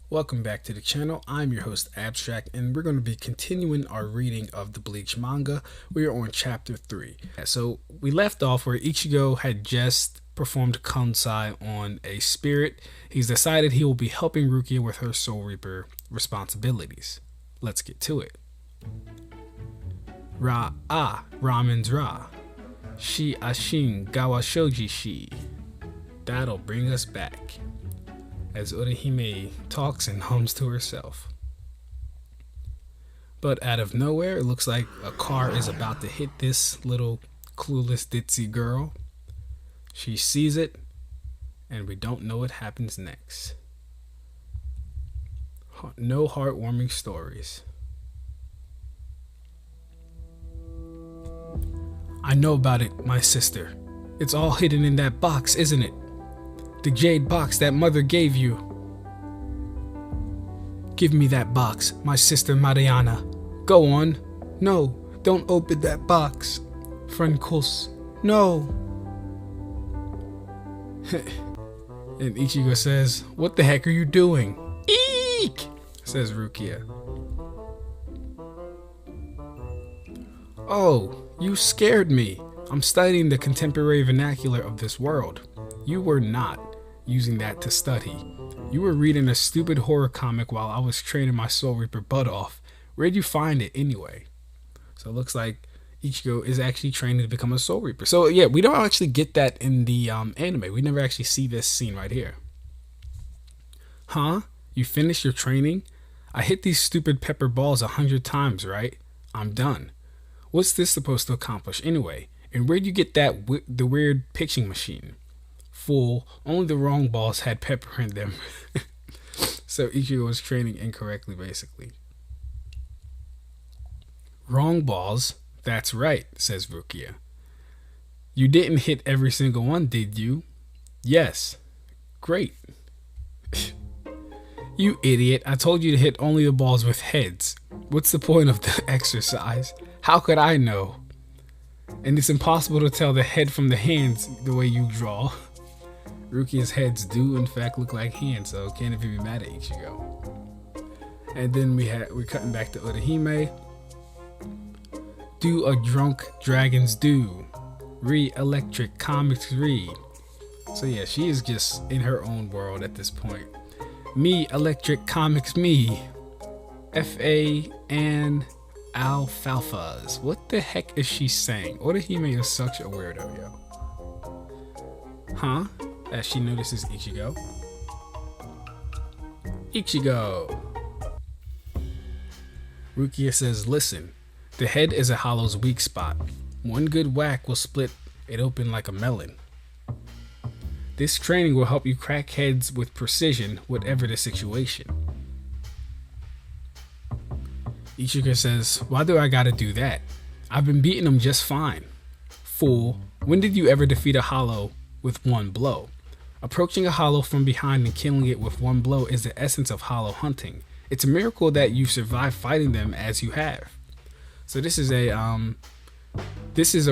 Welcome back to the channel. I'm your host Ab-stract, and we're going to be continuing our reading of the Bleach manga. We are on chapter 3. So we left off where Ichigo had just performed Kansai on a spirit. He's decided he will be helping Rukia with her Soul Reaper responsibilities. Let's get to it. Ramen's Ra. Shi Ashin Gawa Shoji Shi. That'll bring us back. As Orihime talks and hums to herself. But out of nowhere, it looks like a car is about to hit this little clueless ditzy girl. She sees it, and we don't know what happens next. No heartwarming stories. I know about it, my sister. It's all hidden in that box, isn't it? The jade box that mother gave you. Give me that box, my sister Mariana. Go on. No, don't open that box. Friend Kus. No. And Ichigo says, "What the heck are you doing?" Eek! Says Rukia. Oh, you scared me. I'm studying the contemporary vernacular of this world. You were not using that to study. You were reading a stupid horror comic while I was training my Soul Reaper butt off. Where'd you find it anyway? So it looks like Ichigo is actually training to become a Soul Reaper. So yeah, we don't actually get that in the anime. We never actually see this scene right here. Huh? You finished your training? I hit these stupid pepper balls 100 times, right? I'm done. What's this supposed to accomplish anyway? And where'd you get the weird pitching machine? Fool, only the wrong balls had pepper in them. So Ichigo was training incorrectly, basically. Wrong balls? That's right, says Rukia. You didn't hit every single one, did you? Yes. Great. You idiot, I told you to hit only the balls with heads. What's the point of the exercise? How could I know? And it's impossible to tell the head from the hands the way you draw. Rukia's heads do in fact look like hands, so can't even be mad at Ichigo. And then we're cutting back to Orihime. Do a drunk dragons do. Electric comics read. So yeah, she is just in her own world at this point. Me electric comics me. F.A. and alfalfas. What the heck is she saying? Orihime is such a weirdo, yo. Huh? As she notices Ichigo. Ichigo! Rukia says, listen, the head is a hollow's weak spot. One good whack will split it open like a melon. This training will help you crack heads with precision, whatever the situation. Ichigo says, why do I gotta do that? I've been beating them just fine. Fool, when did you ever defeat a hollow with one blow? Approaching a hollow from behind and killing it with one blow is the essence of hollow hunting. It's a miracle that you survived fighting them as you have. So this is a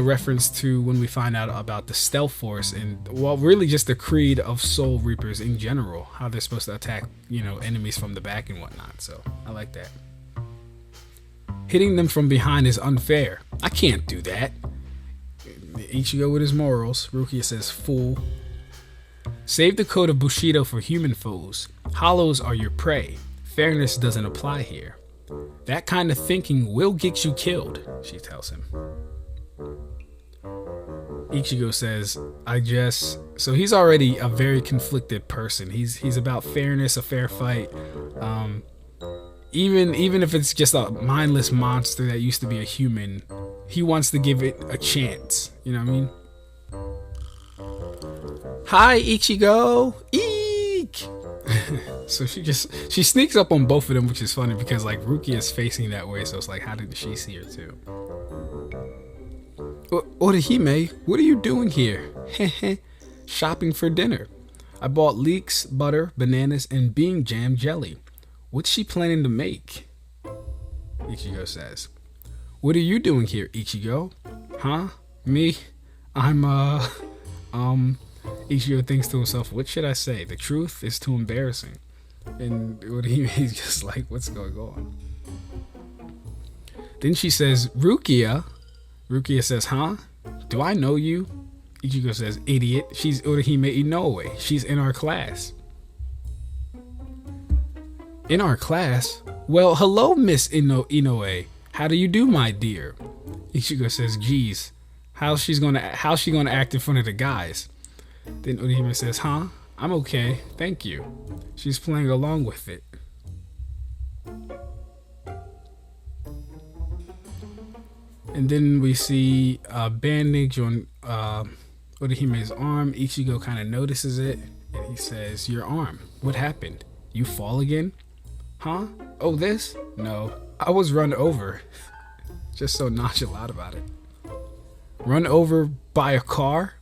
reference to when we find out about the stealth force and, well, really just the creed of Soul Reapers in general, how they're supposed to attack, enemies from the back and whatnot. So I like that. Hitting them from behind is unfair. I can't do that. Ichigo with his morals. Rukia says, fool. Save the code of Bushido for human foes. Hollows are your prey. Fairness doesn't apply here. That kind of thinking will get you killed, she tells him. Ichigo says, so he's already a very conflicted person. He's about fairness, a fair fight. Even if it's just a mindless monster that used to be a human, he wants to give it a chance. You know what I mean? Hi, Ichigo! Eek! So she sneaks up on both of them, which is funny because like Rukia is facing that way, so it's like, how did she see her too? Orihime, what are you doing here? Shopping for dinner. I bought leeks, butter, bananas, and bean jam jelly. What's she planning to make? Ichigo says. What are you doing here, Ichigo? Huh? Me? I'm Ichigo thinks to himself, what should I say? The truth is too embarrassing. And Orihime's just like, what's going on? Then she says, Rukia. Rukia says, huh? Do I know you? Ichigo says, idiot. She's Orihime Inoue. She's in our class. In our class? Well, hello, Miss Inoue. How do you do, my dear? Ichigo says, geez, how's she gonna act in front of the guys? Then Orihime says, huh? I'm okay, thank you. She's playing along with it. And then we see a bandage on Orihime's arm. Ichigo kind of notices it, and he says, your arm, what happened? You fall again? Huh? Oh, this? No, I was run over. Just so nonchalant about it. Run over by a car?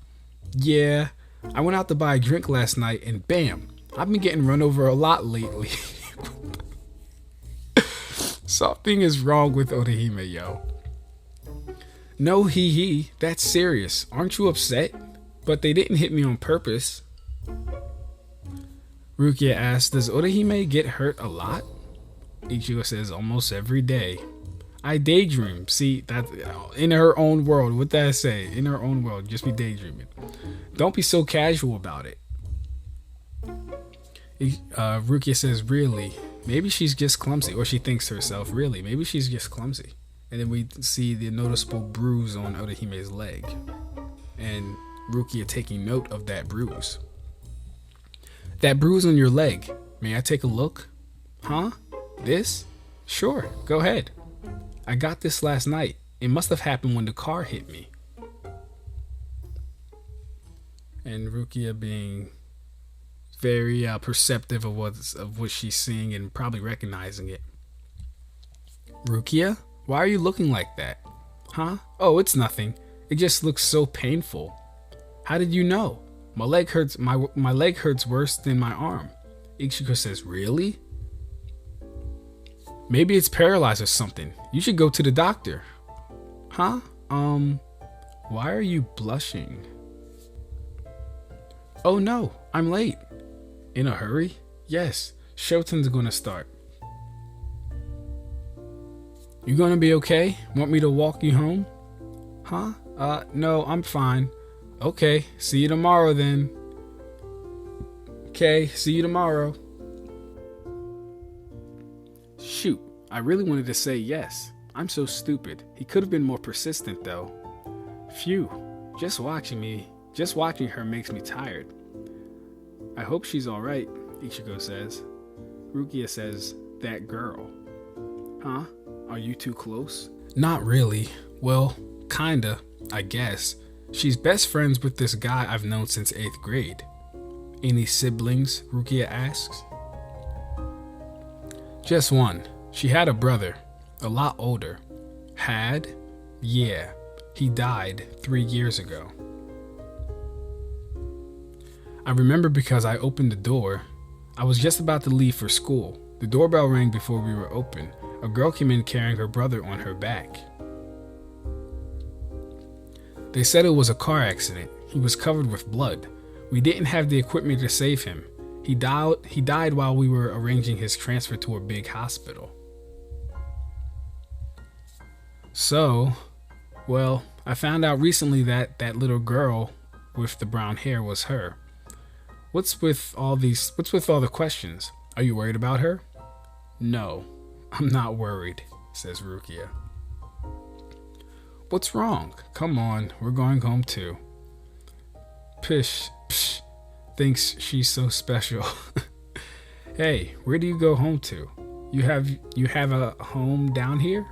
Yeah, I went out to buy a drink last night, and bam, I've been getting run over a lot lately. Something is wrong with Orihime, yo. No, hee, that's serious. Aren't you upset? But they didn't hit me on purpose. Rukia asks, does Orihime get hurt a lot? Ichigo says, almost every day. I daydream. See, that in her own world. What did I say? In her own world, just be daydreaming. Don't be so casual about it. Rukia says, really? Maybe she's just clumsy. Or she thinks to herself, really? Maybe she's just clumsy. And then we see the noticeable bruise on Orihime's leg. And Rukia taking note of that bruise. That bruise on your leg. May I take a look? Huh? This? Sure, go ahead. I got this last night. It must have happened when the car hit me. And Rukia being very perceptive of what she's seeing and probably recognizing it. Rukia? Why are you looking like that? Huh? Oh, it's nothing. It just looks so painful. How did you know? My leg hurts. My leg hurts worse than my arm. Ichigo says, really? Maybe it's paralyzed or something. You should go to the doctor. Huh? Why are you blushing? Oh no, I'm late. In a hurry? Yes, Shoten's gonna start. You gonna be okay? Want me to walk you home? Huh? No, I'm fine. Okay, see you tomorrow then. Okay, see you tomorrow. Shoot, I really wanted to say yes. I'm so stupid. He could have been more persistent though. Phew, just watching her makes me tired. I hope she's alright, Ichigo says. Rukia says, that girl. Huh? Are you too close? Not really. Well, kinda, I guess. She's best friends with this guy I've known since 8th grade. Any siblings? Rukia asks. Just one. She had a brother, a lot older. Had? Yeah, he died 3 years ago. I remember because I opened the door. I was just about to leave for school. The doorbell rang before we were open. A girl came in carrying her brother on her back. They said it was a car accident. He was covered with blood. We didn't have the equipment to save him. He died while we were arranging his transfer to a big hospital. So, well, I found out recently that that little girl with the brown hair was her. What's with all the questions? Are you worried about her? No, I'm not worried, says Rukia. What's wrong? Come on, we're going home too. Psh, thinks she's so special. Hey, where do you go home to? You have a home down here?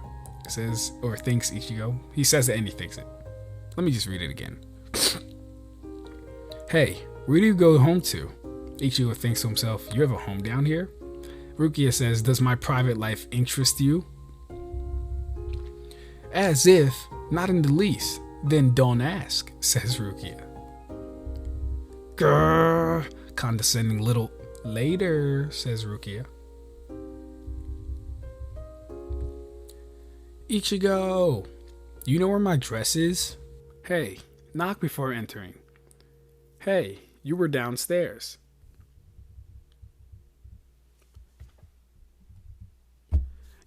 Says, or thinks Ichigo. He says it and he thinks it. Let me just read it again. Hey, where do you go home to? Ichigo thinks to himself, you have a home down here? Rukia says, does my private life interest you? As if, not in the least. Then don't ask, says Rukia. Grrr, condescending little. Later, says Rukia. Ichigo, you know where my dress is? Hey, knock before entering. Hey, you were downstairs.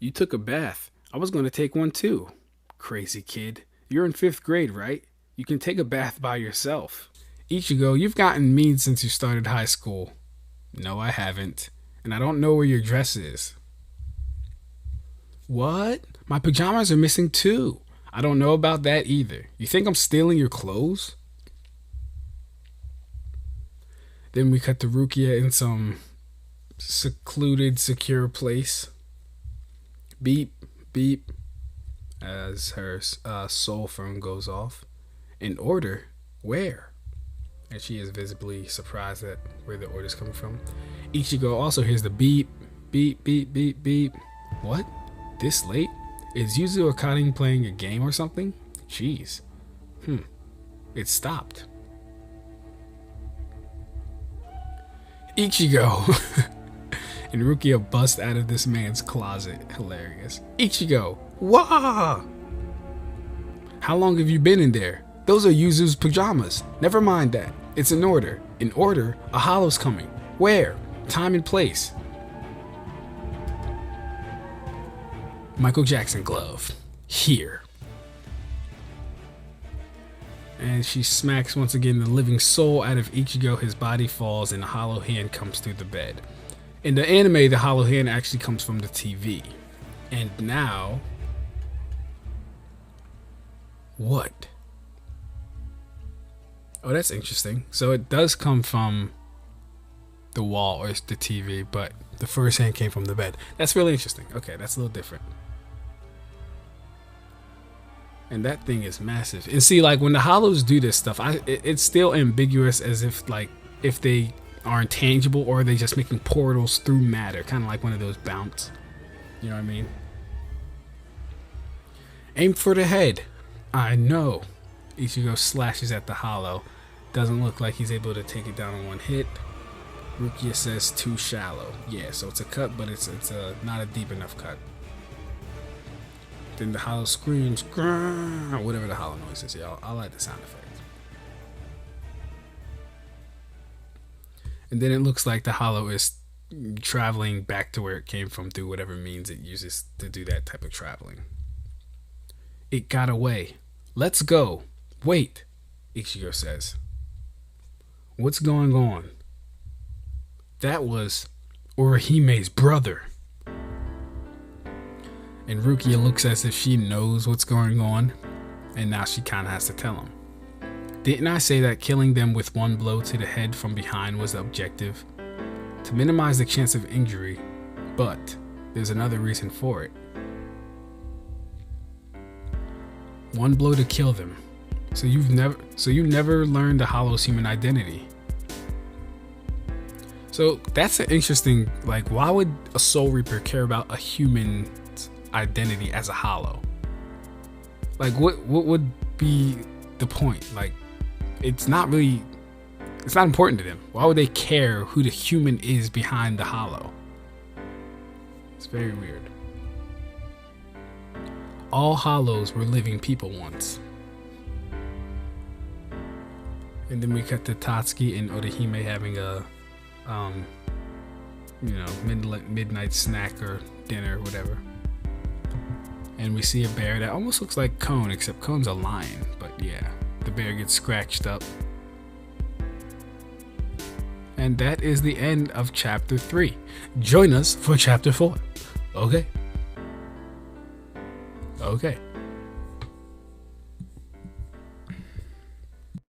You took a bath. I was going to take one too. Crazy kid. You're in 5th grade, right? You can take a bath by yourself. Ichigo, you've gotten mean since you started high school. No, I haven't. And I don't know where your dress is. What? My pajamas are missing too. I don't know about that either. You think I'm stealing your clothes? Then we cut to Rukia in some secluded, secure place. Beep, beep, as her soul phone goes off. An order? Where? And she is visibly surprised at where the order's coming from. Ichigo also hears the beep, beep, beep, beep, beep. What? This late? Is Yuzu Akane playing a game or something? Jeez. It stopped. Ichigo! And Rukia busts out of this man's closet. Hilarious. Ichigo! Wah! How long have you been in there? Those are Yuzu's pajamas. Never mind that. It's an order. An order? A hollow's coming. Where? Time and place. Michael Jackson glove. Here. And she smacks once again the living soul out of Ichigo. His body falls and a hollow hand comes through the bed. In the anime, the hollow hand actually comes from the TV. And now... what? Oh, that's interesting. So it does come from the wall or the TV, but the first hand came from the bed. That's really interesting. Okay, that's a little different. And that thing is massive. And see, like when the hollows do this stuff, it's still ambiguous as if like if they are intangible or are they just making portals through matter, kind of like one of those bounce. You know what I mean? Aim for the head. I know. Ichigo slashes at the hollow. Doesn't look like he's able to take it down in one hit. Rukia says too shallow. Yeah, so it's a cut, but it's not a deep enough cut. Then the hollow screams, grrr, whatever the hollow noise is. Yeah, I like the sound effect. And then it looks like the hollow is traveling back to where it came from through whatever means it uses to do that type of traveling. It got away. Let's go. Wait, Ichigo says. What's going on? That was Orihime's brother. And Rukia looks as if she knows what's going on, and now she kind of has to tell him. Didn't I say that killing them with one blow to the head from behind was the objective? To minimize the chance of injury, but there's another reason for it. One blow to kill them. So you never learned the Hollow's human identity. So that's an interesting, like, why would a Soul Reaper care about a human's identity as a Hollow? Like, what would be the point? Like, it's not important to them. Why would they care who the human is behind the Hollow? It's very weird. All Hollows were living people once. And then we cut to Tatsuki and Orihime having a midnight snack or dinner, whatever. And we see a bear that almost looks like Cone, except Cone's a lion. But yeah, the bear gets scratched up. And that is the end of chapter 3. Join us for chapter 4. Okay.